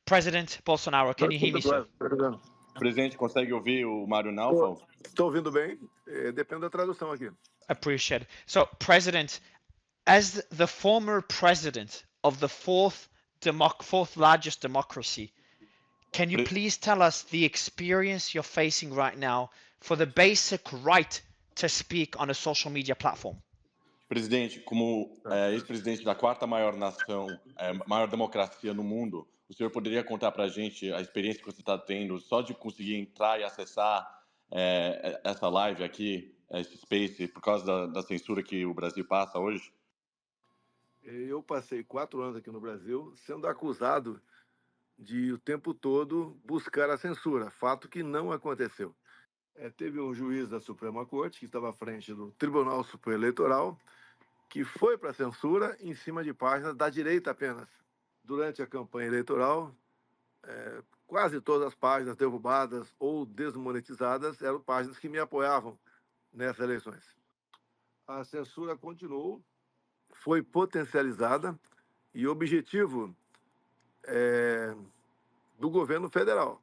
President Bolsonaro, can you hear me, sir? Presidente, consegue ouvir o Mário Naufal? Estou ouvindo bem. Depende da tradução aqui. Appreciate it. So, President, as the former president of the fourth largest democracy, can you please tell us the experience you're facing right now for the basic right to speak on a social media platform? Presidente, como ex-presidente da quarta maior nação, maior democracia no mundo, o senhor poderia contar para a gente a experiência que você está tendo só de conseguir entrar e acessar essa live aqui, esse space, por causa da censura que o Brasil passa hoje? Eu passei 4 anos aqui no Brasil sendo acusado de o tempo todo buscar a censura, fato que não aconteceu. Teve um juiz da Suprema Corte, que estava à frente do Tribunal Superior Eleitoral, que foi para a censura em cima de páginas da direita apenas. Durante a campanha eleitoral, quase todas as páginas derrubadas ou desmonetizadas eram páginas que me apoiavam nessas eleições. A censura continuou, foi potencializada e o objetivo do governo federal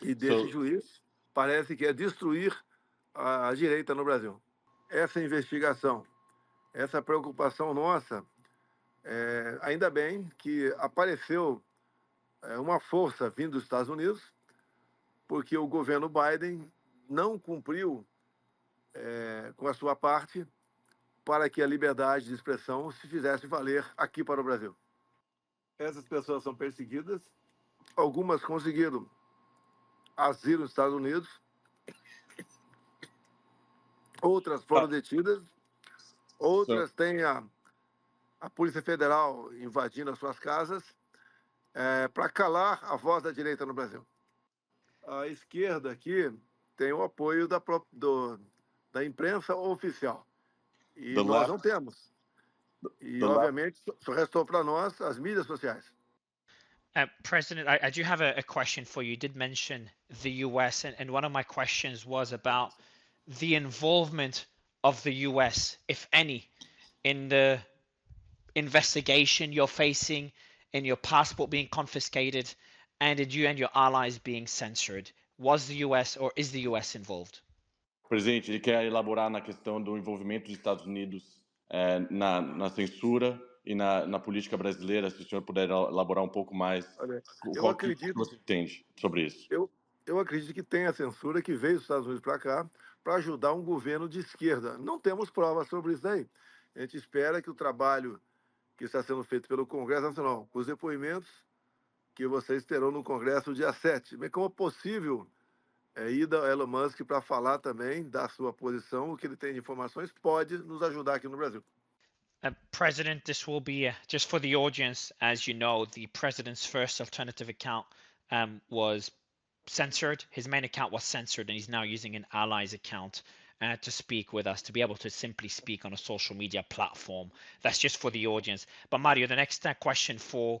e desse juiz parece que é destruir a direita no Brasil. Essa investigação, essa preocupação nossa, ainda bem que apareceu uma força vindo dos Estados Unidos, porque o governo Biden não cumpriu com a sua parte para que a liberdade de expressão se fizesse valer aqui para o Brasil. Essas pessoas são perseguidas, algumas conseguiram asilo nos Estados Unidos, outras foram detidas, outras têm a Polícia Federal invadindo as suas casas para calar a voz da direita no Brasil. A esquerda aqui tem o apoio da imprensa oficial e nós não temos. E, obviamente, só restou para nós as mídias sociais. President, I do have a question for you. You did mention the US, and one of my questions was about the involvement of the US, if any, in the investigation you're facing, in your passport being confiscated, and in you and your allies being censored. Was the US or is the US involved? Presidente, ele quer elaborar na questão do envolvimento dos Estados Unidos na censura e na política brasileira, se o senhor puder elaborar um pouco mais. Eu acredito que você entende sobre isso? Eu acredito que tem a censura que veio dos Estados Unidos para cá para ajudar um governo de esquerda. Não temos provas sobre isso aí. A gente espera que o trabalho que está sendo feito pelo Congresso Nacional, com os depoimentos que vocês terão no Congresso dia 7, bem como é possível ida ao Elon Musk para falar também da sua posição, o que ele tem de informações, pode nos ajudar aqui no Brasil. President, this will be just for the audience. As you know, the president's first alternative account was censored. His main account was censored, and he's now using an allies account to speak with us, to be able to simply speak on a social media platform. That's just for the audience. But Mario, the next question for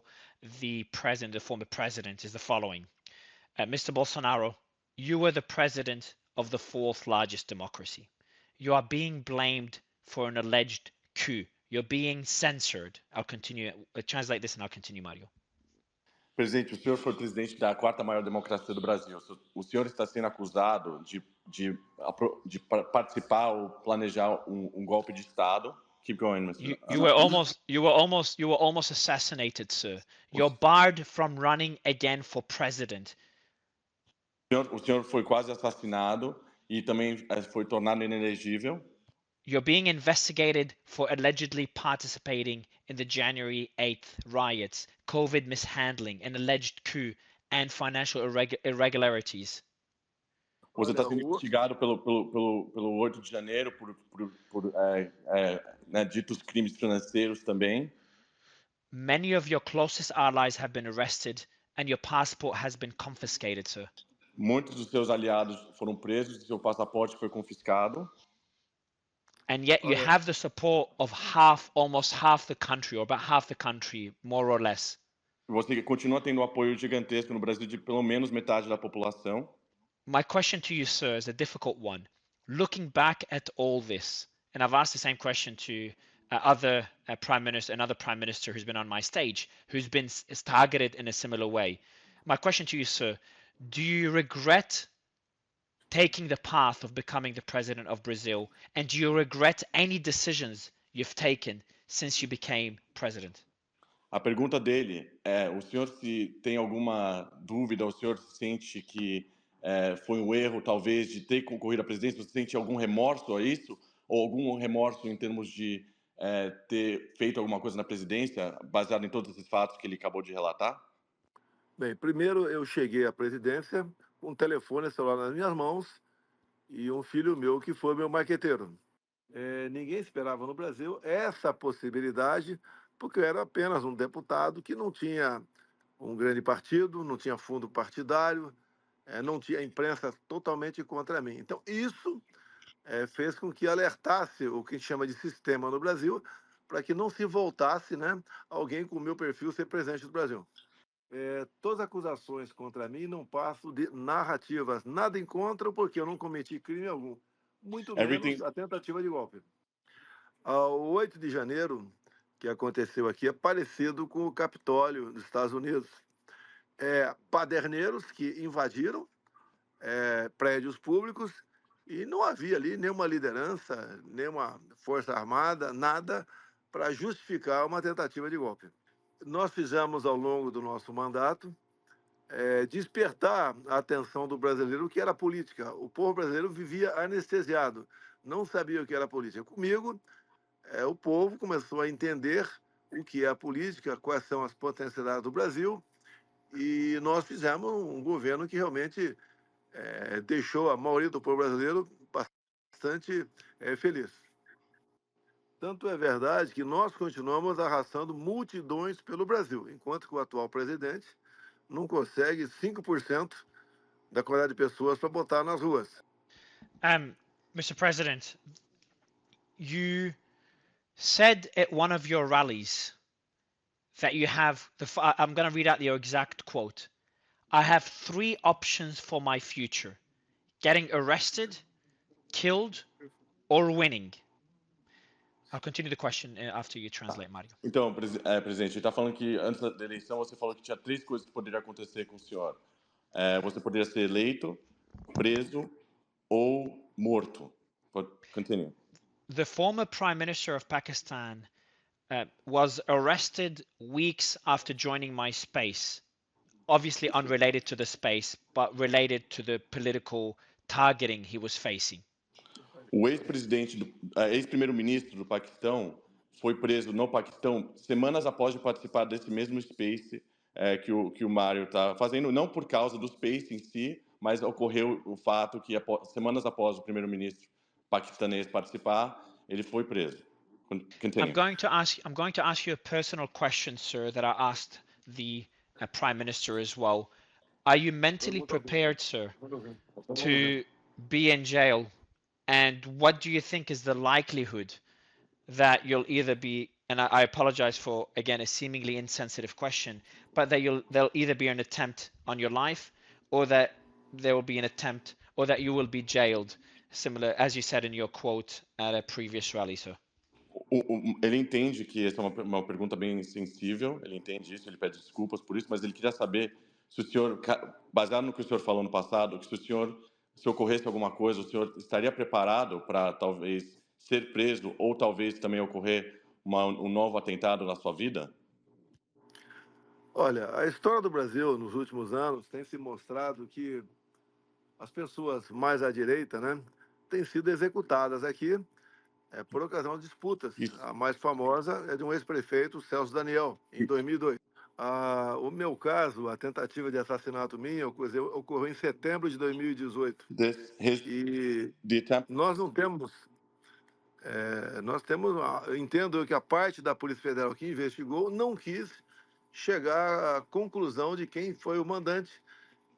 the president, the former president, is the following. Mr. Bolsonaro, you were the president of the fourth largest democracy. You are being blamed for an alleged coup. You're being censored. I'll continue. Translate this and I'll continue, Mario. Presidente, o senhor foi presidente da quarta maior democracia do Brasil. O senhor está sendo acusado de participar ou planejar golpe de Estado. Keep going, Mr. You were almost assassinated, sir. You're barred from running again for president. O senhor foi quase assassinado e também foi tornado inelegível. You're being investigated for allegedly participating in the January 8th riots, COVID mishandling, an alleged coup, and financial irregularities. Você está sendo investigado pelo 8 de janeiro por ditos crimes financeiros também. Many of your closest allies have been arrested and your passport has been confiscated, sir. Muitos dos seus aliados foram presos e seu passaporte foi confiscado. And yet you have the support of almost half the country, or about half the country, more or less. Você continua tendo apoio gigantesco no Brasil de pelo menos metade da população. My question to you, sir, is a difficult one. Looking back at all this, and I've asked the same question to other prime minister, another prime minister who's been on my stage, who's been targeted in a similar way. My question to you, sir, do you regret taking the path of becoming the president of Brazil, and do you regret any decisions you've taken since you became president? A pergunta dele é: o senhor se tem alguma dúvida, o senhor sente que foi um erro, talvez, de ter concorrido à presidência? Você sente algum remorso a isso? Ou algum remorso em termos de ter feito alguma coisa na presidência, baseado em todos esses fatos que ele acabou de relatar? Bem, primeiro eu cheguei à presidência com um telefone celular nas minhas mãos e um filho meu que foi meu marqueteiro. Ninguém esperava no Brasil essa possibilidade, porque eu era apenas um deputado que não tinha um grande partido, não tinha fundo partidário, não tinha imprensa totalmente contra mim. Então, isso fez com que alertasse o que a gente chama de sistema no Brasil, para que não se voltasse, né, alguém com o meu perfil ser presidente do Brasil. Todas as acusações contra mim não passam de narrativas. Nada encontram, porque eu não cometi crime algum, muito menos a tentativa de golpe. O 8 de janeiro, que aconteceu aqui, é parecido com o Capitólio dos Estados Unidos. Paderneiros que invadiram prédios públicos e não havia ali nenhuma liderança, nenhuma força armada, nada para justificar uma tentativa de golpe. Nós fizemos, ao longo do nosso mandato, despertar a atenção do brasileiro, o que era política. O povo brasileiro vivia anestesiado, não sabia o que era política. Comigo, o povo começou a entender o que é a política, quais são as potencialidades do Brasil, e nós fizemos um governo que realmente deixou a maioria do povo brasileiro bastante feliz. Tanto é verdade que nós continuamos arrastando multidões pelo Brasil, enquanto que o atual presidente não consegue 5% da quantidade de pessoas para botar nas ruas. Mr. President, you said at one of your rallies that you have I'm going to read out your exact quote. I have 3 options for my future: getting arrested, killed, or winning. I'll continue the question after you translate, Mario. Então, presidente, ele está falando que antes da eleição você falou que tinha 3 coisas que poderiam acontecer com o senhor. Você poderia ser eleito, preso ou morto. Continue. The former Prime Minister of Pakistan was arrested weeks after joining my space. Obviously unrelated to the space, but related to the political targeting he was facing. O ex-primeiro-ministro do Paquistão foi preso no Paquistão semanas após de participar desse mesmo Space que o Mário está fazendo, não por causa do Space em si, mas ocorreu o fato que semanas após o primeiro-ministro paquistanês participar, ele foi preso. Continue. I'm going to ask you a personal question, sir, that I asked the Prime Minister as well. Are you mentally prepared, sir, to be in jail? And what do you think is the likelihood that you'll either be, and I apologize for, again, a seemingly insensitive question, but that there'll either be an attempt on your life, or that there will be an attempt, or that you will be jailed, similar, as you said in your quote at a previous rally, sir? Ele entende que essa é uma pergunta bem sensível, ele entende isso, ele pede desculpas por isso, mas ele queria saber se o senhor, baseado no que o senhor falou no passado, que se ocorresse alguma coisa, o senhor estaria preparado para talvez ser preso ou talvez também ocorrer um novo atentado na sua vida? Olha, a história do Brasil nos últimos anos tem se mostrado que as pessoas mais à direita, né, têm sido executadas aqui por ocasião de disputas. Isso. A mais famosa é de um ex-prefeito, Celso Daniel, em 2002. O meu caso, a tentativa de assassinato minha, ocorreu em setembro de 2018. Nós não temos... entendo que a parte da Polícia Federal que investigou não quis chegar à conclusão de quem foi o mandante,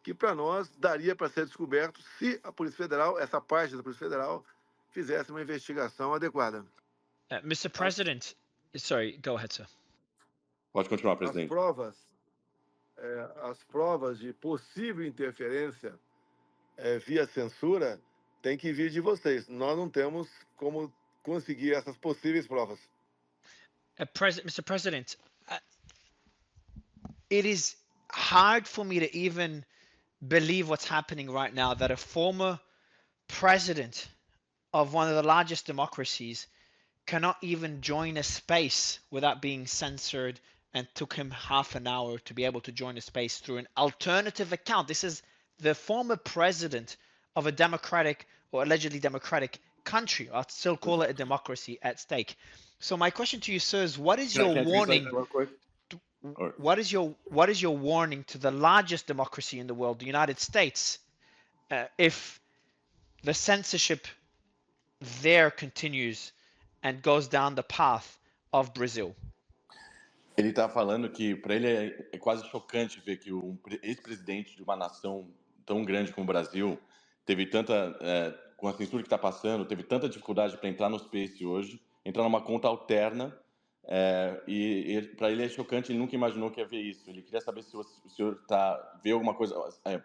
que para nós daria para ser descoberto se a Polícia Federal, essa parte da Polícia Federal, fizesse uma investigação adequada. Mr. President, sorry, go ahead, sir. Pode continuar, presidente. As provas de possível interferência via censura têm que vir de vocês. Nós não temos como conseguir essas possíveis provas. Mr. President, it is hard for me to even believe what's happening right now, that a former president of one of the largest democracies cannot even join a space without being censored, and took him half an hour to be able to join a space through an alternative account. This is the former president of a democratic or allegedly democratic country. I'll still call it a democracy at stake. So my question to you, sir, is what is your warning? What is your warning to the largest democracy in the world, the United States, if the censorship there continues and goes down the path of Brazil? Ele está falando que para ele é quase chocante ver que o ex-presidente de uma nação tão grande como o Brasil teve tanta, com a censura que está passando, teve tanta dificuldade para entrar no Space hoje, entrar numa conta alterna, e para ele é chocante, ele nunca imaginou que ia ver isso. Ele queria saber se o senhor vê alguma coisa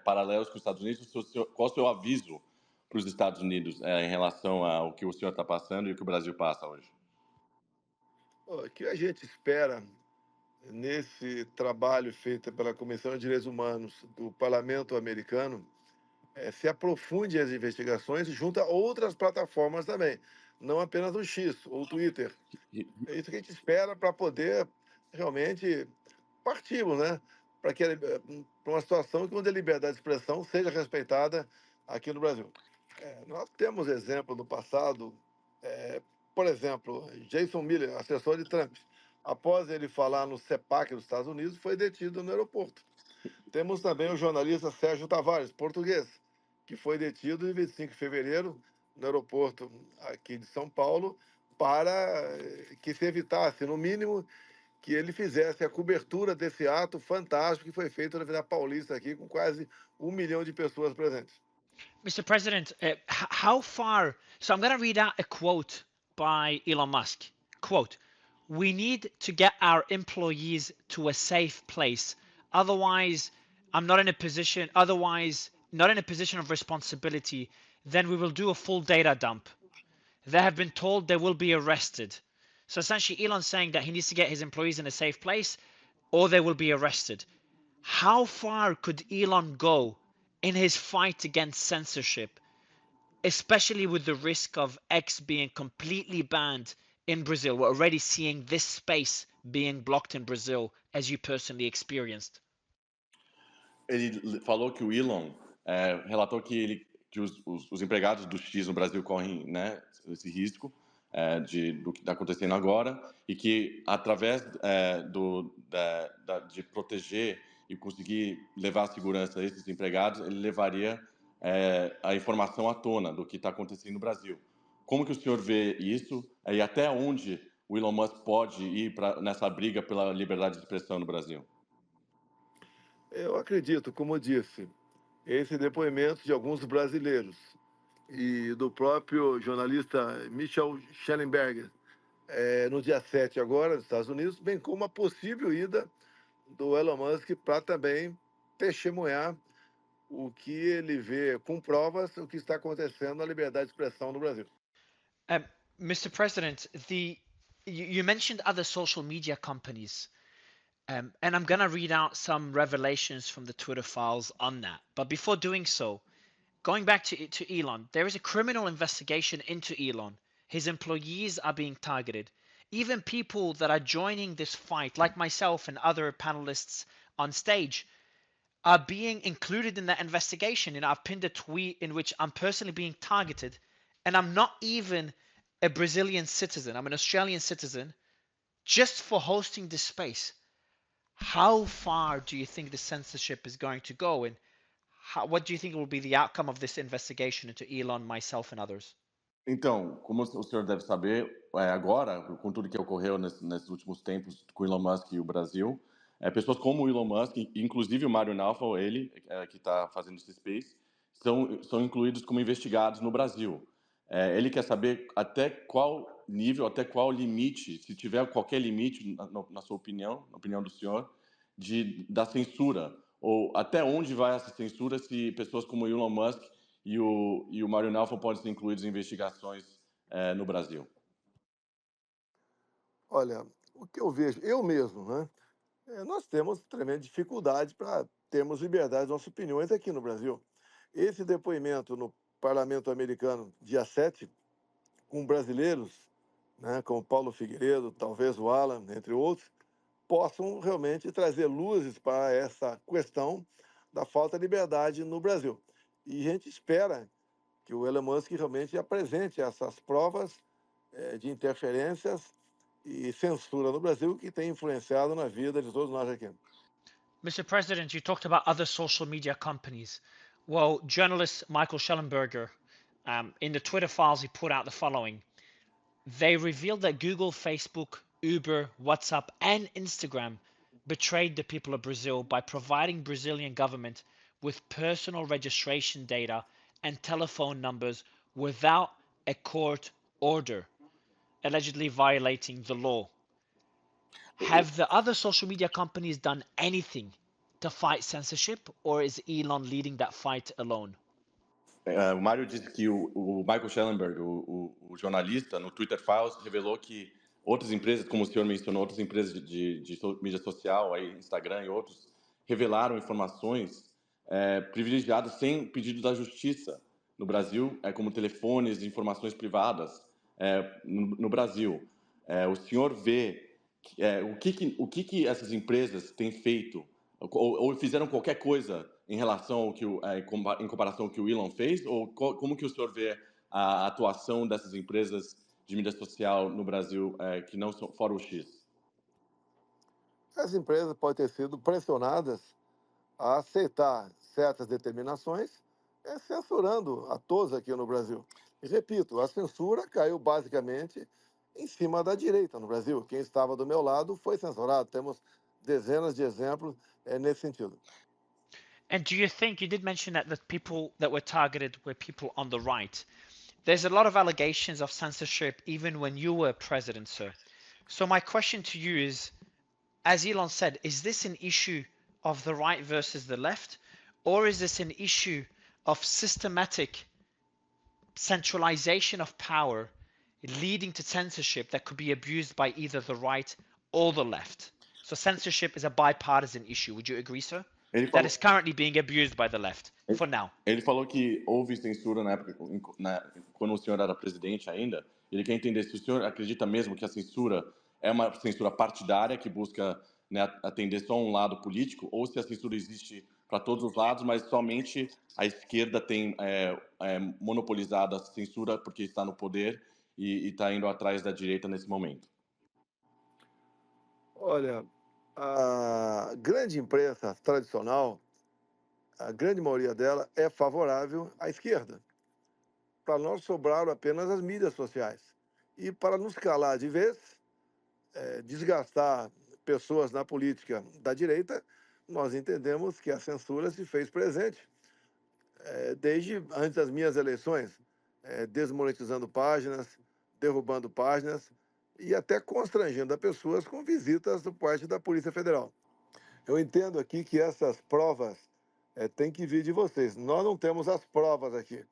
paralelos com os Estados Unidos, qual o seu aviso para os Estados Unidos em relação ao que o senhor está passando e o que o Brasil passa hoje. O que a gente espera nesse trabalho feito pela Comissão de Direitos Humanos do Parlamento Americano se aprofunde as investigações junto a outras plataformas também, não apenas o X ou o Twitter. É isso que a gente espera para poder realmente partirmos, né? Para uma situação onde a liberdade de expressão seja respeitada aqui no Brasil. Nós temos exemplo no passado, por exemplo, Jason Miller, assessor de Trump, após ele falar no CEPAC dos Estados Unidos, foi detido no aeroporto. Temos também o jornalista Sérgio Tavares, português, que foi detido em 25 de fevereiro no aeroporto aqui de São Paulo, para que se evitasse, no mínimo, que ele fizesse a cobertura desse ato fantástico que foi feito na Avenida Paulista aqui, com quase 1 milhão de pessoas presentes. Mr. President, how far? So I'm going to read out a quote by Elon Musk. Quote, "We need to get our employees to a safe place. Otherwise, not in a position of responsibility, then we will do a full data dump. They have been told they will be arrested." So essentially, Elon's saying that he needs to get his employees in a safe place or they will be arrested. How far could Elon go in his fight against censorship, especially with the risk of X being completely banned in Brazil? We're already seeing this space being blocked in Brazil, as you personally experienced. Ele falou que o Elon relatou que os empregados do X no Brasil correm, né, esse risco do que está acontecendo agora, e que através de proteger e conseguir levar a segurança a esses empregados, ele levaria a informação à tona do que está acontecendo no Brasil. Como que o senhor vê isso e até onde o Elon Musk pode ir nessa briga pela liberdade de expressão no Brasil? Eu acredito, como eu disse, esse depoimento de alguns brasileiros e do próprio jornalista Michel Schellenberger, no dia 7 agora, nos Estados Unidos, bem como a possível ida do Elon Musk para também testemunhar o que ele vê com provas, o que está acontecendo na liberdade de expressão no Brasil. Mr. President, you mentioned other social media companies. And I'm going to read out some revelations from the Twitter files on that. But before doing so, going back to Elon, there is a criminal investigation into Elon. His employees are being targeted. Even people that are joining this fight, like myself and other panelists on stage, are being included in that investigation. And I've pinned a tweet in which I'm personally being targeted. And I'm not even a Brazilian citizen. I'm an Australian citizen just for hosting this space. How far do you think the censorship is going to go, and what do you think will be the outcome of this investigation into Elon, myself, and others? Então, como o senhor deve saber, agora, com tudo que ocorreu nesses últimos tempos com o Elon Musk e o Brasil, pessoas como o Elon Musk, inclusive o Mário Naufal, ele que está fazendo esse space, são incluídos como investigados no Brasil. Ele quer saber até qual nível, até qual limite, se tiver qualquer limite, na sua opinião, na opinião do senhor, da censura, ou até onde vai essa censura se pessoas como o Elon Musk e o Mário Naufal podem ser incluídos em investigações no Brasil? Olha, O que eu vejo, eu mesmo, né? Nós temos tremenda dificuldade para termos liberdade de nossas opiniões aqui no Brasil. Esse depoimento no Parlamento Americano, dia 7, com brasileiros, né, como Paulo Figueiredo, talvez o Alan, entre outros, possam realmente trazer luzes para essa questão da falta de liberdade no Brasil. E a gente espera que o Elon Musk realmente apresente essas provas de interferências e censura no Brasil que tem influenciado na vida de todos nós aqui. Mr. President, you talked about other social media companies. Well, journalist Michael Schellenberger, in the Twitter files, he put out the following. They revealed that Google, Facebook, Uber, WhatsApp, and Instagram betrayed the people of Brazil by providing Brazilian government with personal registration data and telephone numbers without a court order, allegedly violating the law. Have the other social media companies done anything to fight censorship, or is Elon leading that fight alone? O Mário disse que o Michael Schellenberg, o jornalista, no Twitter Files, revelou que outras empresas, como o senhor mencionou, outras empresas de mídia social, aí, Instagram e outros, revelaram informações privilegiadas sem pedido da justiça no Brasil, como telefones e informações privadas no Brasil. O senhor vê o que essas empresas têm feito ou fizeram qualquer coisa em relação ao que em comparação ao que o Elon fez, ou como que o senhor vê a atuação dessas empresas de mídia social no Brasil que não são fora o X? As empresas podem ter sido pressionadas a aceitar certas determinações, censurando a todos aqui no Brasil. E repito, a censura caiu basicamente em cima da direita no Brasil. Quem estava do meu lado foi censurado. Temos dezenas de exemplos nesse sentido. And do you think, you did mention that the people that were targeted were people on the right. There's a lot of allegations of censorship even when you were president, sir. So my question to you is, as Elon said, is this an issue of the right versus the left? Or is this an issue of systematic centralization of power leading to censorship that could be abused by either the right or the left? So censorship is a bipartisan issue. Would you agree, sir? That is currently being abused by the left for now. Ele falou que houve censura na época, quando o senhor era presidente ainda. Ele quer entender se o senhor acredita mesmo que a censura é uma censura partidária que busca, né, atender só um lado político, ou se a censura existe para todos os lados, mas somente a esquerda tem monopolizado a censura porque está no poder e está indo atrás da direita nesse momento. Olha, a grande imprensa tradicional, a grande maioria dela é favorável à esquerda. Para nós sobraram apenas as mídias sociais. E para nos calar de vez, desgastar pessoas na política da direita, nós entendemos que a censura se fez presente desde antes das minhas eleições, desmonetizando páginas, derrubando páginas e até constrangendo as pessoas com visitas por parte da Polícia Federal. Eu entendo aqui que essas provas têm que vir de vocês. Nós não temos as provas aqui.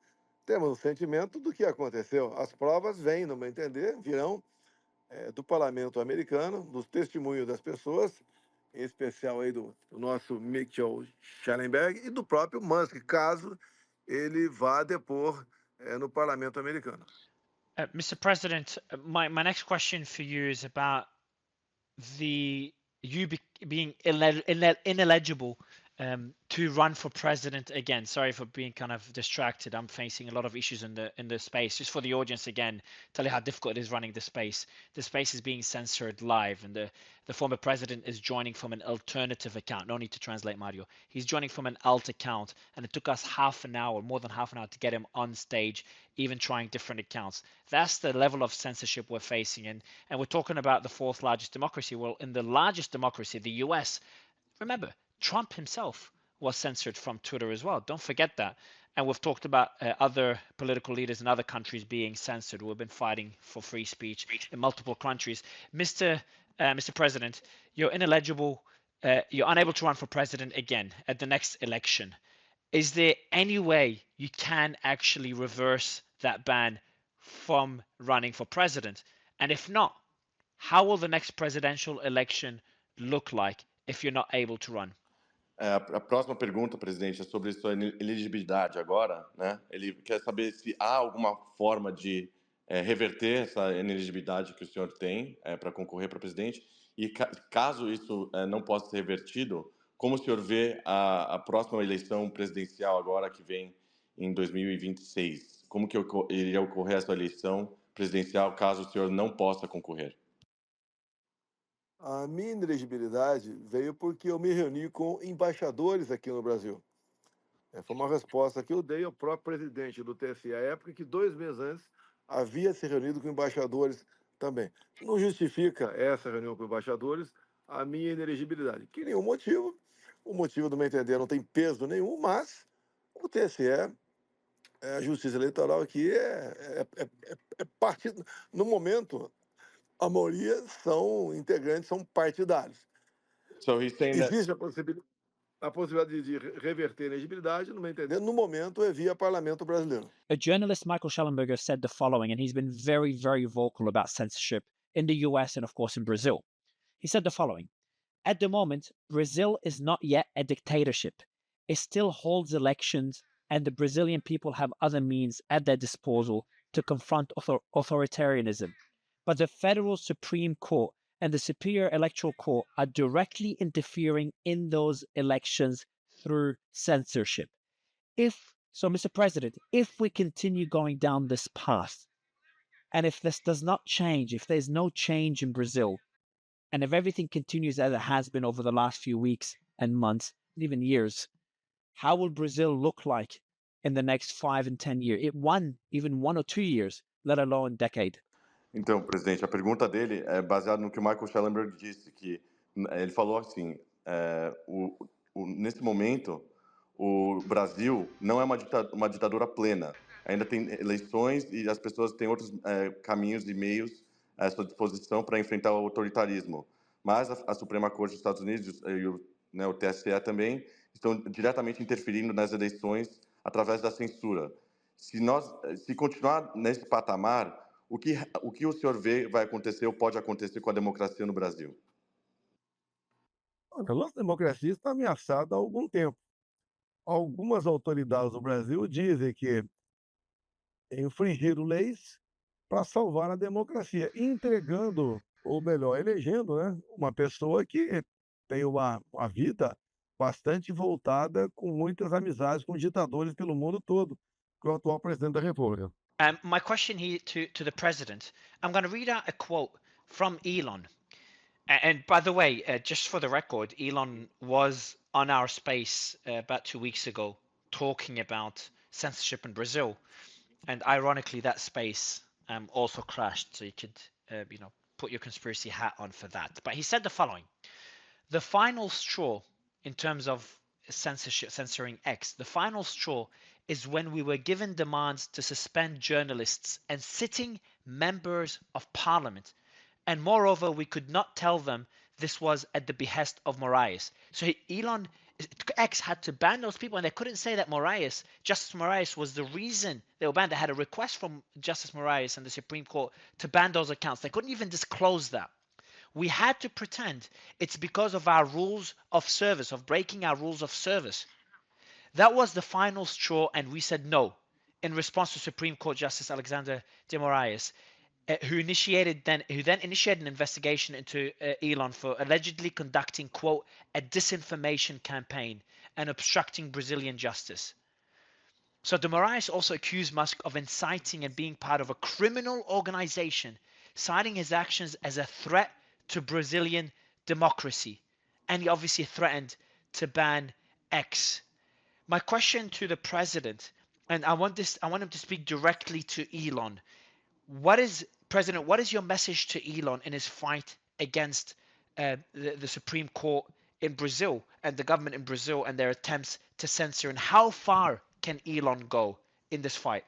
Temos o sentimento do que aconteceu. As provas vêm, no meu entender, virão do Parlamento Americano, dos testemunhos das pessoas, em especial aí do nosso Michael Schellenberg e do próprio Musk, caso ele vá depor no Parlamento Americano. Mr. President, my next question for you is about you being ineligible to run for president again. Sorry for being kind of distracted. I'm facing a lot of issues in the space. Just for the audience again, tell you how difficult it is running the space. The space is being censored live, and the former president is joining from an alternative account. No need to translate, Mario. He's joining from an alt account, and it took us half an hour, more than half an hour, to get him on stage, even trying different accounts. That's the level of censorship we're facing, and we're talking about the fourth largest democracy. Well, in the largest democracy, the US, remember, Trump himself was censored from Twitter as well. Don't forget that. And we've talked about other political leaders in other countries being censored who have been fighting for free speech in multiple countries. Mr. President, you're ineligible. You're unable to run for president again at the next election. Is there any way you can actually reverse that ban from running for president? And if not, how will the next presidential election look like if you're not able to run? A próxima pergunta, presidente, é sobre sua elegibilidade agora, né? Ele quer saber se há alguma forma de reverter essa inelegibilidade que o senhor tem para concorrer para presidente e caso isso não possa ser revertido, como o senhor vê a próxima eleição presidencial agora que vem em 2026? Como que iria ocorrer essa eleição presidencial caso o senhor não possa concorrer? A minha inelegibilidade veio porque eu me reuni com embaixadores aqui no Brasil. Foi uma resposta que eu dei ao próprio presidente do TSE à época, que 2 meses antes havia se reunido com embaixadores também. Não justifica essa reunião com embaixadores a minha inelegibilidade. Que nenhum motivo, o motivo, do meu entender, não tem peso nenhum, mas o TSE, a Justiça Eleitoral aqui é partido. No momento, a maioria são integrantes, são partidários. So he's saying that Existe a possibilidade de reverter a elegibilidade, no meu entender, no momento é via Parlamento Brasileiro. A journalist, Michael Schellenberger, said the following, and he's been very, very vocal about censorship in the US and, of course, in Brazil. He said the following: at the moment, Brazil is not yet a dictatorship. It still holds elections, and the Brazilian people have other means at their disposal to confront authoritarianism. But the federal Supreme Court and the Superior Electoral Court are directly interfering in those elections through censorship. So, Mr. President, if we continue going down this path, and if this does not change, if there's no change in Brazil, and if everything continues as it has been over the last few weeks and months, and even years, how will Brazil look like in the next 5 and 10 years? Even 1 or 2 years, let alone decade. Então, presidente, a pergunta dele é baseada no que o Michael Schellenberg disse, que ele falou assim, nesse momento, o Brasil não é uma ditadura plena. Ainda tem eleições e as pessoas têm outros caminhos e meios à sua disposição para enfrentar o autoritarismo. Mas a Suprema Corte dos Estados Unidos e o TSE também estão diretamente interferindo nas eleições através da censura. Se continuar nesse patamar, o que o senhor vê vai acontecer ou pode acontecer com a democracia no Brasil? A nossa democracia está ameaçada há algum tempo. Algumas autoridades do Brasil dizem que infringiram leis para salvar a democracia, entregando, ou melhor, elegendo, né, uma pessoa que tem uma vida bastante voltada, com muitas amizades com ditadores pelo mundo todo, que é o atual presidente da República. My question here to the president, I'm going to read out a quote from Elon. And by the way, just for the record, Elon was on our space about 2 weeks ago talking about censorship in Brazil. And ironically, that space also crashed. So you could, put your conspiracy hat on for that. But he said the following: the final straw in terms of censoring X, the final straw is when we were given demands to suspend journalists and sitting members of parliament. And moreover, we could not tell them this was at the behest of Moraes. So X had to ban those people, and they couldn't say that Justice Moraes was the reason they were banned. They had a request from Justice Moraes and the Supreme Court to ban those accounts. They couldn't even disclose that. We had to pretend it's because of our rules of service, of breaking our rules of service. That was the final straw, and we said no in response to Supreme Court Justice Alexander de Moraes, who then initiated an investigation into Elon for allegedly conducting, quote, a disinformation campaign and obstructing Brazilian justice. So de Moraes also accused Musk of inciting and being part of a criminal organization, citing his actions as a threat to Brazilian democracy. And he obviously threatened to ban X. My question to the president, and I want him to speak directly to Elon. President, what is your message to Elon in his fight against the Supreme Court in Brazil and the government in Brazil and their attempts to censor? And how far can Elon go in this fight?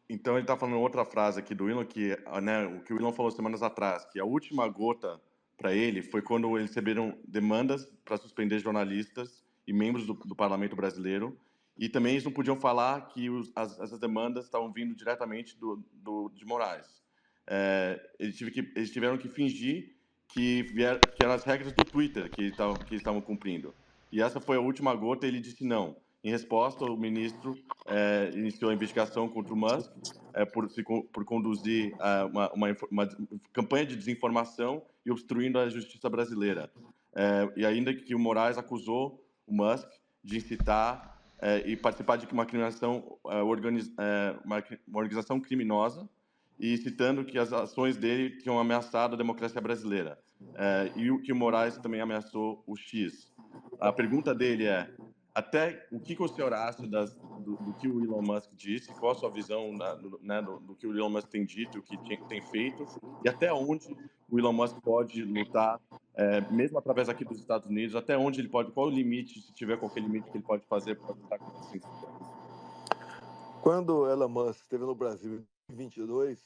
Então ele está falando outra frase aqui do Elon, que, né, o que o Elon falou semanas atrás, que a última gota para ele foi quando eles receberam demandas para suspender jornalistas e membros do Parlamento Brasileiro, e também eles não podiam falar que essas demandas estavam vindo diretamente de Moraes. eles tiveram que fingir que eram as regras do Twitter que estavam cumprindo. E essa foi a última gota, e ele disse não. Em resposta, o ministro iniciou a investigação contra o Musk por conduzir uma campanha de desinformação e obstruindo a justiça brasileira. E ainda que o Moraes acusou o Musk de incitar e participar de uma organização criminosa, e citando que as ações dele tinham ameaçado a democracia brasileira. E o que o Moraes também ameaçou o X. A pergunta dele é, até o que o senhor acha do que o Elon Musk disse, qual a sua visão do que o Elon Musk tem dito, o que tem feito, e até onde o Elon Musk pode lutar, mesmo através aqui dos Estados Unidos, até onde ele pode, qual o limite, se tiver qualquer limite que ele pode fazer para lutar contra a censura. Quando o Elon Musk esteve no Brasil em 2022,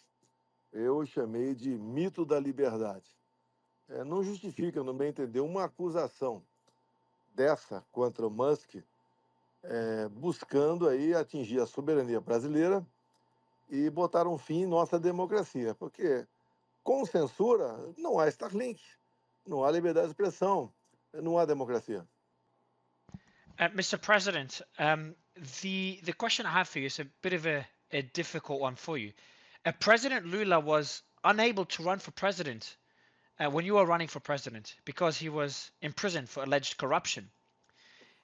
eu chamei de mito da liberdade. Não justifica, no meu entender, uma acusação dessa contra o Musk, buscando aí atingir a soberania brasileira e botar um fim em nossa democracia. Porque com censura não há Starlink, não há liberdade de expressão, não há democracia. Mr. President, the question I have for you is a bit of a difficult one for you. President Lula was unable to run for president when you were running for president because he was in prison for alleged corruption.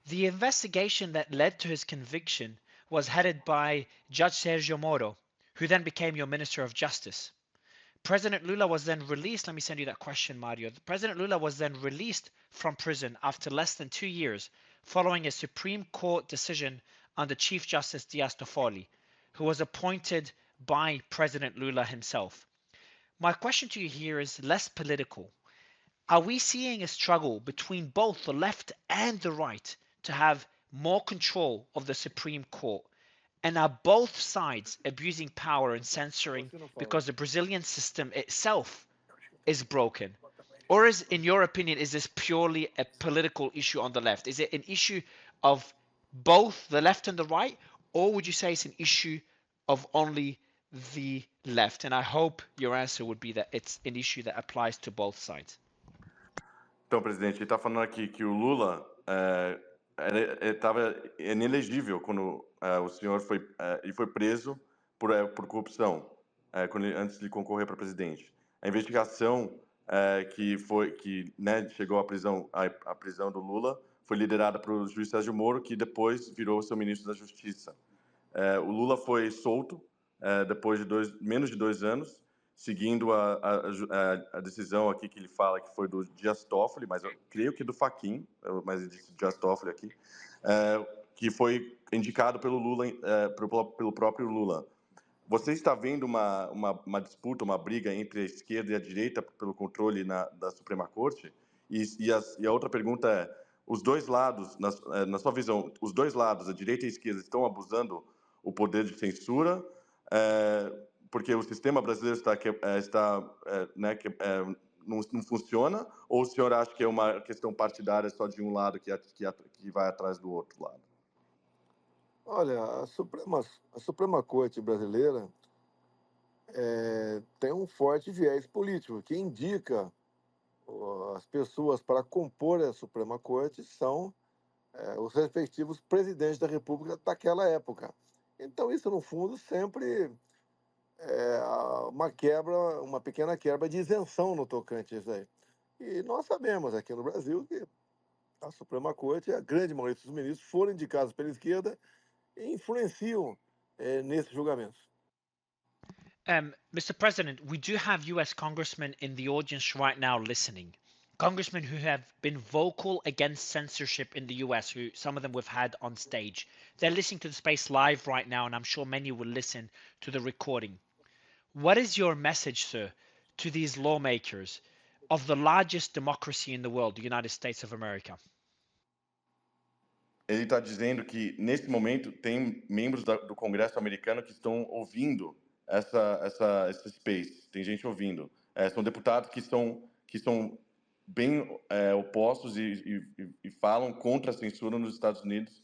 The investigation that led to his conviction was headed by Judge Sergio Moro, who then became your Minister of Justice. President Lula was then released. Let me send you that question, Mario. President Lula was then released from prison after less than 2 years following a Supreme Court decision under Chief Justice Diaz Toffoli, who was appointed by President Lula himself. My question to you here is less political. Are we seeing a struggle between both the left and the right to have more control of the Supreme Court? And are both sides abusing power and censoring because the Brazilian system itself is broken? Or is, in your opinion, is this purely a political issue on the left? Is it an issue of both the left and the right? Or would you say it's an issue of only the left? And I hope your answer would be that it's an issue that applies to both sides. Então, presidente, ele está falando aqui que o Lula estava inelegível quando o senhor foi preso por corrupção, antes de concorrer para presidente. A investigação que chegou à prisão do Lula foi liderada pelo juiz Sérgio Moro, que depois virou seu ministro da Justiça. O Lula foi solto depois de menos de 2 anos, seguindo a decisão aqui que ele fala que foi do Dias Toffoli, mas eu creio que do Fachin, mas ele disse Dias Toffoli aqui, que foi indicado pelo Lula, pelo próprio Lula. Você está vendo uma disputa, uma briga entre a esquerda e a direita pelo controle da Suprema Corte? E a outra pergunta é, os dois lados, na sua visão, os dois lados, a direita e a esquerda, estão abusando o poder de censura, porque o sistema brasileiro não funciona, ou o senhor acha que é uma questão partidária só de um lado que vai atrás do outro lado? Olha, a Suprema Corte brasileira tem um forte viés político, que indica as pessoas para compor a Suprema Corte são os respectivos presidentes da República daquela época. Então, isso, no fundo, sempre uma pequena quebra de isenção no tocante a isso aí. E nós sabemos aqui no Brasil que a Suprema Corte, a grande maioria dos ministros foram indicados pela esquerda e influenciam nesses julgamentos. Mr. President, we do have US congressmen in the audience right now listening. Congressmen who have been vocal against censorship in the US, who some of them we've had on stage. They're listening to the space live right now, and I'm sure many will listen to the recording. What is your message, sir, to these lawmakers of the largest democracy in the world, the United States of America? Ele está dizendo que, nesse momento, tem membros do Congresso americano que estão ouvindo essa space. Tem gente ouvindo. São deputados que são bem opostos e falam contra a censura nos Estados Unidos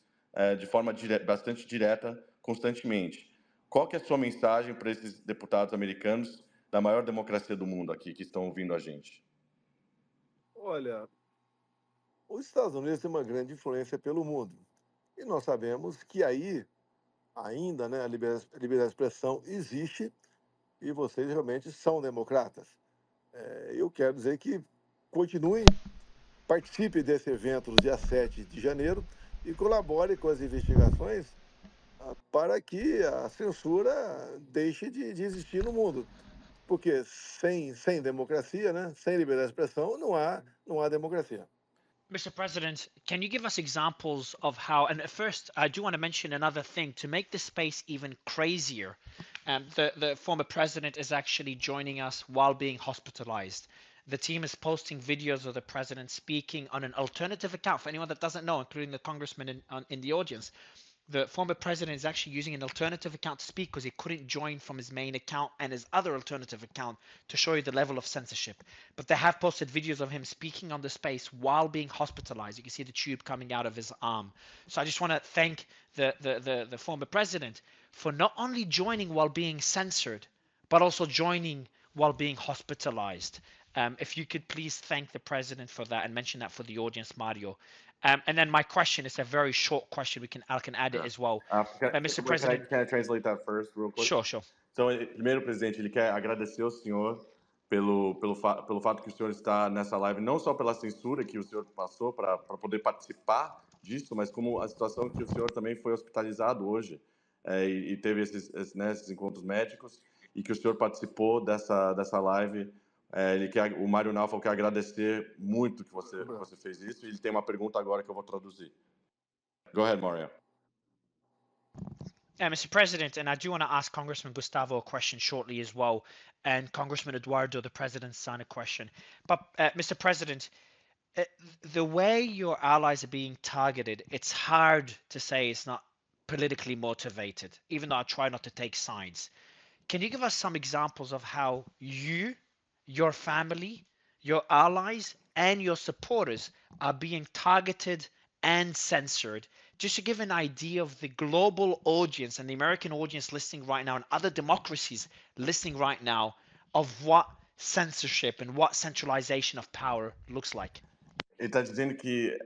de forma bastante direta, constantemente. Qual que é a sua mensagem para esses deputados americanos da maior democracia do mundo aqui que estão ouvindo a gente? Olha, os Estados Unidos têm uma grande influência pelo mundo. E nós sabemos que aí, ainda, né, a liberdade de expressão existe e vocês realmente são democratas. Eu quero dizer que continuem, participe desse evento no dia 7 de janeiro e colabore com as investigações para que a censura deixe de existir no mundo. Porque sem democracia, né, sem liberdade de expressão, não há democracia. Mr. President, can you give us examples of how? And first, I do want to mention another thing to make this space even crazier. The former president is actually joining us while being hospitalized. The team is posting videos of the president speaking on an alternative account for anyone that doesn't know, including the congressman in the audience. The former president is actually using an alternative account to speak because he couldn't join from his main account and his other alternative account to show you the level of censorship. But they have posted videos of him speaking on the space while being hospitalized. You can see the tube coming out of his arm. So I just want to thank the former president for not only joining while being censored, but also joining while being hospitalized. If you could please thank the president for that and mention that for the audience, Mario. And then my question is a very short question. I can add it as well. Mr. President, Can I translate that first, real quick? Sure, sure. Então, primeiro, presidente, ele quer agradecer ao senhor pelo fato que o senhor está nessa live, não só pela censura que o senhor passou para poder participar disso, mas como a situação que o senhor também foi hospitalizado hoje e teve esses encontros médicos e que o senhor participou dessa live. O Mário Naufal quer agradecer muito que você fez isso e ele tem uma pergunta agora que eu vou traduzir. Go ahead, Mario. Mr. President, and I do want to ask Congressman Gustavo a question shortly as well, and Congressman Eduardo, the president's son, a question. But Mr. President, the way your allies are being targeted, it's hard to say it's not politically motivated, even though I try not to take sides. Can you give us some examples of how you, your family, your allies, and your supporters are being targeted and censored, just to give an idea of the global audience and the American audience listening right now and other democracies listening right now of what censorship and what centralization of power looks like? Ele está dizendo que,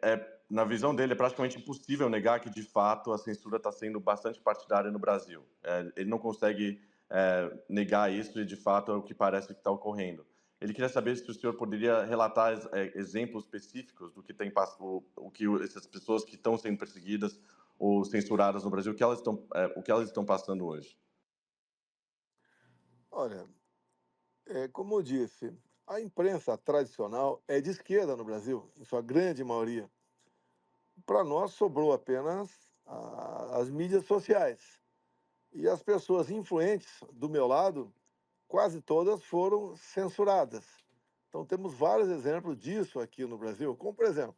na visão dele, é praticamente impossível negar que, de fato, a censura está sendo bastante partidária no Brasil. Ele não consegue negar isso e, de fato, é o que parece que está ocorrendo. Ele queria saber se o senhor poderia relatar exemplos específicos do que tem o que essas pessoas que estão sendo perseguidas ou censuradas no Brasil, o que elas estão passando hoje. Olha, como eu disse, a imprensa tradicional é de esquerda no Brasil, em sua grande maioria. Para nós sobrou apenas as mídias sociais. E as pessoas influentes do meu lado, quase todas foram censuradas. Então temos vários exemplos disso aqui no Brasil, como por exemplo,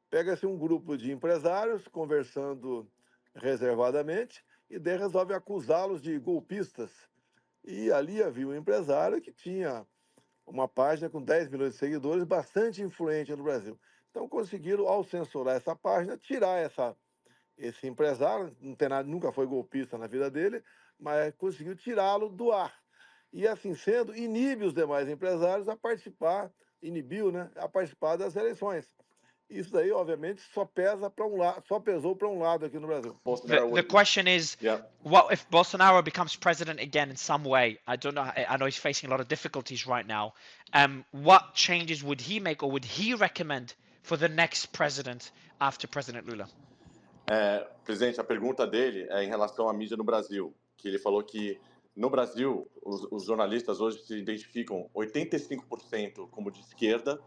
pega-se um grupo de empresários conversando reservadamente e daí resolve acusá-los de golpistas. E ali havia um empresário que tinha uma página com 10 milhões de seguidores, bastante influente no Brasil. Então conseguiram, ao censurar essa página, tirar esse empresário, não tem nada, nunca foi golpista na vida dele, mas conseguiu tirá-lo do ar. E assim sendo, inibe os demais empresários a participar, inibiu, né, a participar das eleições. Isso daí, obviamente, só pesou para um lado aqui no Brasil. The question is, what if Bolsonaro becomes president again in some way? I don't know. I know he's facing a lot of difficulties right now. What changes would he make, or would he recommend for the next president after President Lula? Presidente, a pergunta dele é em relação à mídia no Brasil, que ele falou que no Brasil os jornalistas hoje se identificam 85% como de esquerda,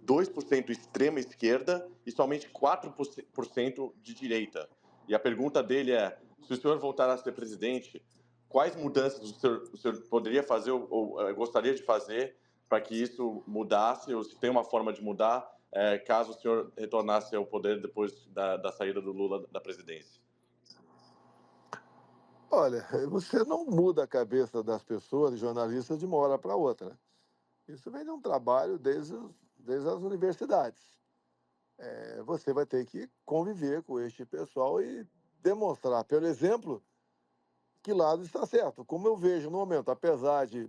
2% extrema esquerda e somente 4% de direita. E a pergunta dele é, se o senhor voltar a ser presidente, quais mudanças o senhor poderia fazer ou gostaria de fazer para que isso mudasse, ou se tem uma forma de mudar, caso o senhor retornasse ao poder depois da saída do Lula da presidência? Olha, você não muda a cabeça das pessoas, jornalistas, de uma hora para outra. Isso vem de um trabalho desde as universidades. Você vai ter que conviver com este pessoal e demonstrar, pelo exemplo, que lado está certo. Como eu vejo no momento, apesar de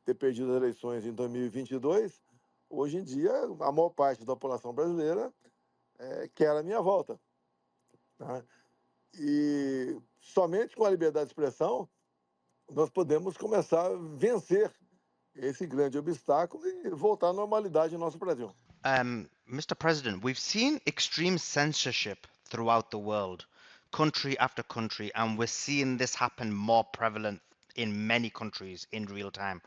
ter perdido as eleições em 2022, hoje em dia a maior parte da população brasileira quer a minha volta. Tá? E somente com a liberdade de expressão nós podemos começar a vencer esse grande obstáculo e voltar à normalidade no nosso Brasil. Mr. President, we've seen extreme censorship throughout the world, country after country, and we're seeing this happen more prevalent in many countries in real time.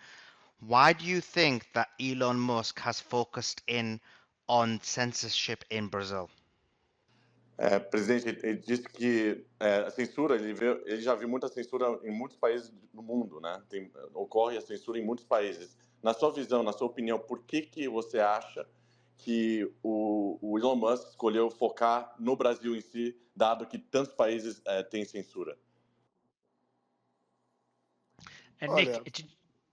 Why do you think that Elon Musk has focused in on censorship in Brazil? Presidente, ele disse que a censura, ele já viu muita censura em muitos países do mundo, né? Ocorre a censura em muitos países. Na sua visão, na sua opinião, por que você acha que o Elon Musk escolheu focar no Brasil em si, dado que tantos países têm censura? And Olha, Nick,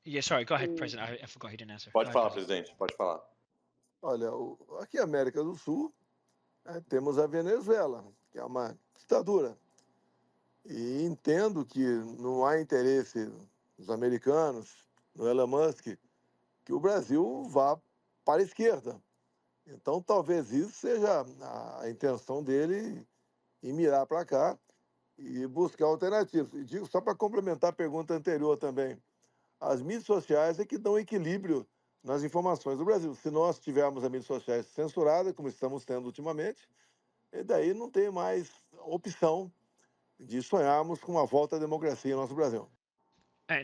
yeah, sorry, go ahead, President. I forgot he didn't answer. Pode falar, presidente, pode falar. Olha, aqui na América do Sul, temos a Venezuela, que é uma ditadura. E entendo que não há interesse dos americanos, no Elon Musk, que o Brasil vá para a esquerda. Então, talvez isso seja a intenção dele em mirar para cá e buscar alternativas. E digo, só para complementar a pergunta anterior também, as mídias sociais é que dão equilíbrio nas informações do Brasil. Se nós tivermos as mídias sociais censuradas, como estamos tendo ultimamente, e daí não tem mais opção de sonharmos com uma volta à democracia no nosso Brasil.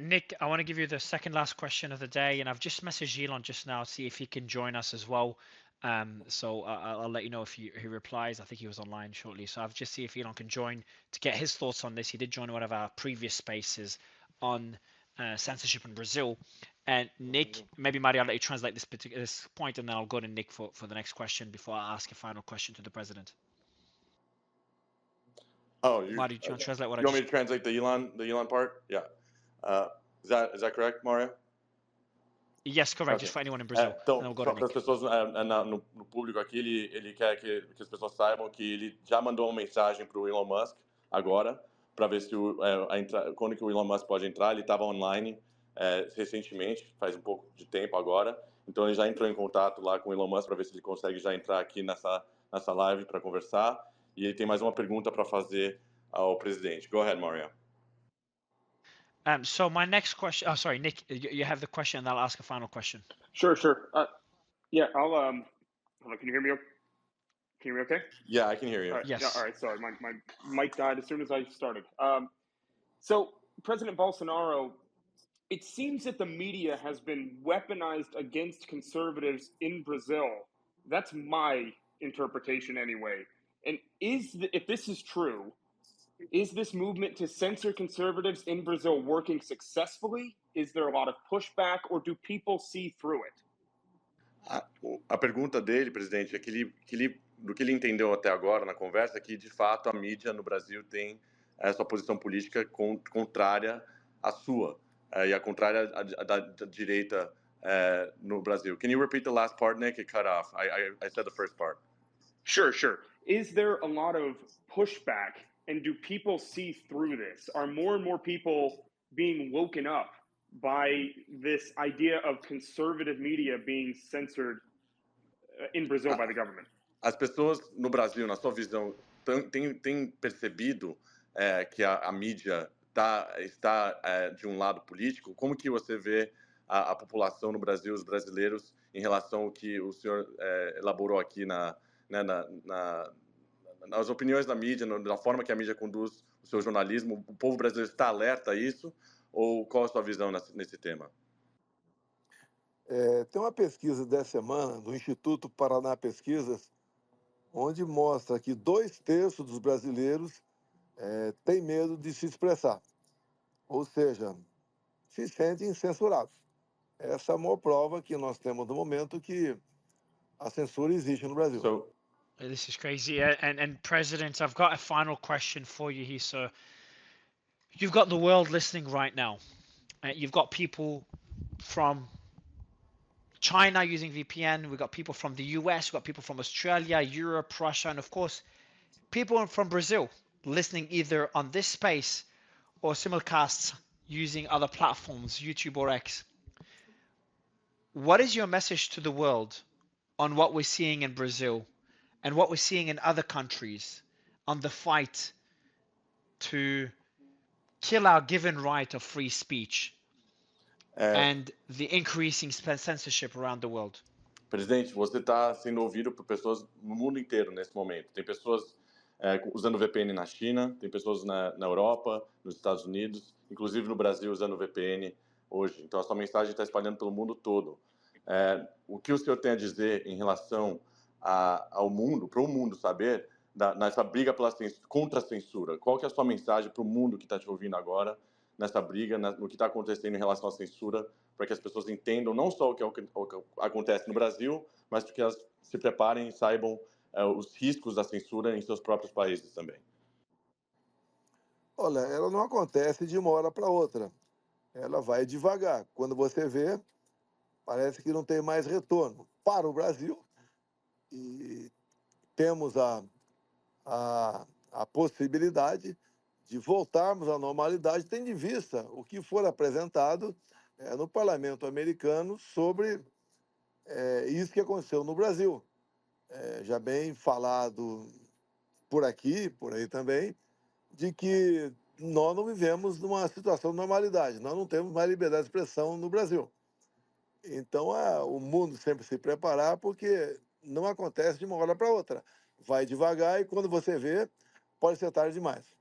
Nick, I want to give you the second last question of the day, and I've just messaged Elon just now, see if he can join us as well. So I'll let you know if he replies. I think he was online shortly. So I've just see if Elon can join to get his thoughts on this. He did join one of our previous spaces on censorship in Brazil. And Nick, maybe Mario, I'll let you translate this point, and then I'll go to Nick for the next question before I ask a final question to the president. Oh, Mario, do you want to translate what you want me to translate the Elon part? Yeah. Is that correct, Mario? Yes, correct. Okay. Just for anyone in Brazil. Então, and then we'll go só to para as Nick. pessoas no público aqui, ele quer que as pessoas saibam que ele já mandou uma mensagem para o Elon Musk agora, para ver se quando que o Elon Musk pode entrar. Ele estava online recentemente, faz um pouco de tempo agora. Então, ele já entrou em contato lá com o Elon Musk para ver se ele consegue já entrar aqui nessa live para conversar. E ele tem mais uma pergunta para fazer ao presidente. Go ahead, Mario. So my next question. Oh, sorry, Nick. You have the question, and I'll ask a final question. Sure. Yeah, I'll. Hold on, can you hear me? Can you hear me? Okay. Yeah, I can hear you. All right. Yes. Yeah, all right. Sorry, my mic died as soon as I started. So President Bolsonaro, it seems that the media has been weaponized against conservatives in Brazil. That's my interpretation, anyway. And if this is true, is this movement to censor conservatives in Brazil working successfully? Is there a lot of pushback, or do people see through it? A pergunta dele, presidente, é do que ele entendeu até agora na conversa, é que, de fato, a mídia no Brasil tem essa posição política contrária à sua, e a contrária da direita no Brasil. Can you repeat the last part, Nick? It cut off. I said the first part. Sure. Is there a lot of pushback, and do people see through this? Are more and more people being woken up by this idea of conservative media being censored in Brazil by the government? As pessoas no Brasil, na sua visão, têm percebido que a mídia está de um lado político? Como que você vê a população no Brasil, os brasileiros, em relação ao que o senhor elaborou aqui nas opiniões da mídia, na forma que a mídia conduz o seu jornalismo? O povo brasileiro está alerta a isso? Ou qual a sua visão nesse tema? Tem uma pesquisa dessa semana do Instituto Paraná Pesquisas, onde mostra que 2/3 dos brasileiros têm medo de se expressar. Ou seja, se sentem censurados. Essa é a maior prova que nós temos no momento que a censura existe no Brasil. This is crazy. And President, I've got a final question for you here, sir. You've got the world listening right now. You've got people from China using VPN. We've got people from the US. We've got people from Australia, Europe, Russia, and of course, people from Brazil listening either on this space or simulcasts using other platforms, YouTube or X. what is your message to the world on what we're seeing in Brazil and what we're seeing in other countries on the fight to kill our given right of free speech and the increasing censorship around the world? Presidente, você está sendo ouvido por pessoas no mundo inteiro nesse momento. Tem pessoas usando VPN na China, tem pessoas na Europa, nos Estados Unidos, inclusive no Brasil usando VPN hoje. Então, a sua mensagem está espalhando pelo mundo todo. O que o senhor tem a dizer em relação ao mundo, para o mundo saber, nessa briga contra a censura? Qual que é a sua mensagem para o mundo que está te ouvindo agora, nessa briga, no que está acontecendo em relação à censura, para que as pessoas entendam não só o que acontece no Brasil, mas que elas se preparem e saibam os riscos da censura em seus próprios países também? Olha, ela não acontece de uma hora para outra. Ela vai devagar. Quando você vê, parece que não tem mais retorno para o Brasil. E temos a possibilidade de voltarmos à normalidade, tendo em vista o que for apresentado no parlamento americano sobre isso que aconteceu no Brasil. Já bem falado por aqui, por aí também, de que nós não vivemos numa situação de normalidade, nós não temos mais liberdade de expressão no Brasil. Então, o mundo sempre se preparar, porque não acontece de uma hora para outra. Vai devagar e quando você vê, pode ser tarde demais.